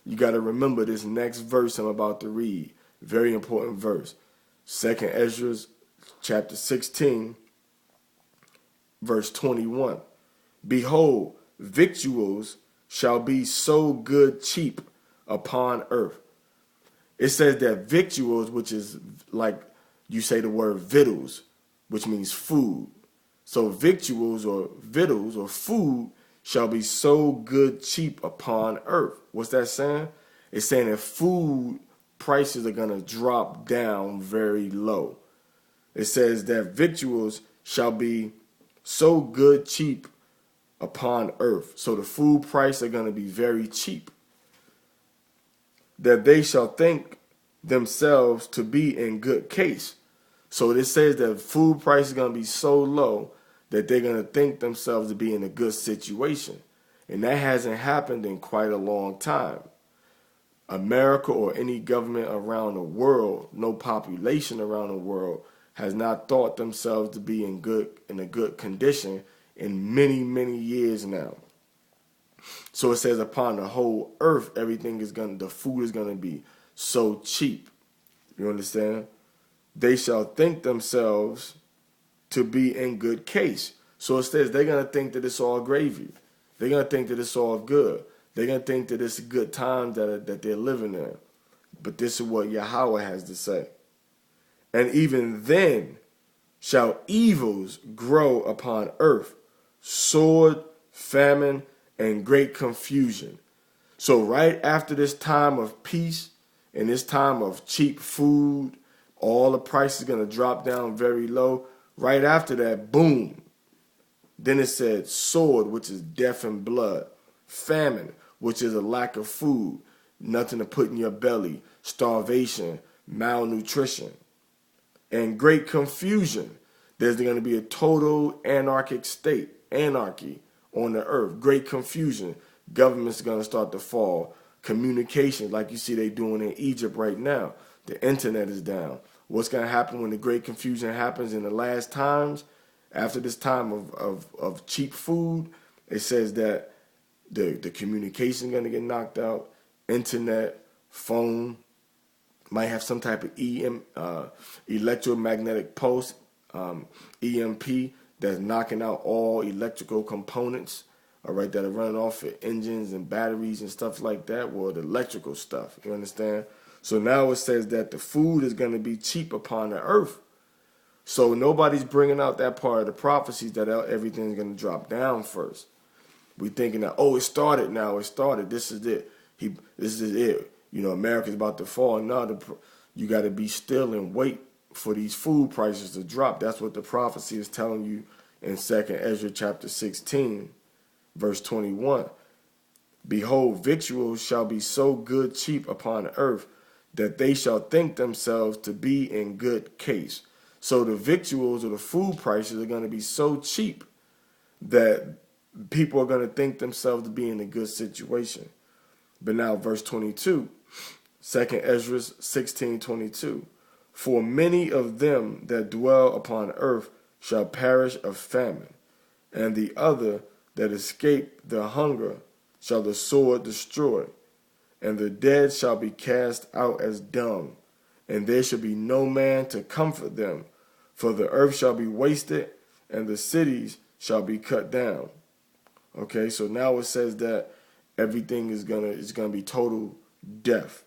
you got to remember this next verse I'm about to read. Very important verse. 2nd Ezra chapter 16, verse 21. Behold, victuals shall be so good cheap upon earth. It says that victuals, which is like you say the word victuals, which means food. So victuals or victuals or food shall be so good cheap upon earth. What's that saying? It's saying that food prices are going to drop down very low. It says that victuals shall be so good cheap upon earth. So the food price are going to be very cheap. That they shall think themselves to be in good case. So this says that food price is going to be so low that they're going to think themselves to be in a good situation. And that hasn't happened in quite a long time. America or any government around the world, no population around the world, has not thought themselves to be in a good condition in many, many years now. So it says upon the whole earth, the food is going to be so cheap. You understand? They shall think themselves to be in good case. So it says they're going to think that it's all gravy. They're going to think that it's all good. They're going to think that it's a good time that they're living in. But this is what Yahawah has to say. And even then shall evils grow upon earth, sword, famine, and great confusion. So right after this time of peace and this time of cheap food, all the prices are going to drop down very low. Right after that, boom. Then it said sword, which is death and blood. Famine, which is a lack of food, nothing to put in your belly. Starvation, malnutrition. And great confusion. There's going to be a total anarchic state, anarchy on the earth. Great confusion. Government's going to start to fall. Communication, like you see they doing in Egypt right now. The internet is down. What's going to happen when the great confusion happens in the last times? After this time of cheap food, it says that the communication is going to get knocked out. Internet, phone, might have some type of electromagnetic pulse, EMP, that's knocking out all electrical components, all right, that are running off of engines and batteries and stuff like that, well, the electrical stuff, you understand? So now it says that the food is going to be cheap upon the earth. So nobody's bringing out that part of the prophecies that everything's going to drop down first. We thinking that, oh, it started now, it started, this is it. This is it. You know, America's about to fall. No, you got to be still and wait for these food prices to drop. That's what the prophecy is telling you in 2nd Ezra chapter 16, verse 21. Behold, victuals shall be so good cheap upon the earth that they shall think themselves to be in good case. So the victuals or the food prices are going to be so cheap that people are going to think themselves to be in a good situation. But now verse 22, 2nd Ezra 16:22. For many of them that dwell upon earth shall perish of famine, and the other that escape the hunger shall the sword destroy, and the dead shall be cast out as dung, and there shall be no man to comfort them, for the earth shall be wasted, and the cities shall be cut down. Okay, so now it says that everything is gonna be total death.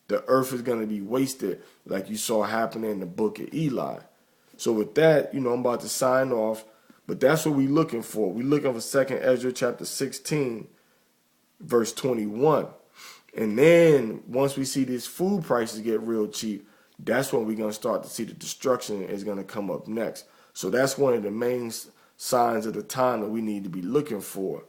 The earth is gonna be wasted, like you saw happening in the book of Eli. So with that, I'm about to sign off, but that's what we're looking for. We're looking for 2nd Ezra chapter 16, verse 21. And then once we see these food prices get real cheap, that's when we're gonna start to see the destruction is gonna come up next. So that's one of the main signs of the time that we need to be looking for.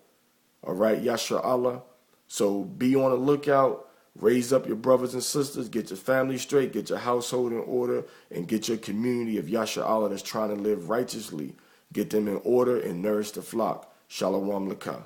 All right, Yasharahla. So be on the lookout. Raise up your brothers and sisters. Get your family straight. Get your household in order. And get your community of Yasharahla that's trying to live righteously. Get them in order and nourish the flock. Shalom Lakah.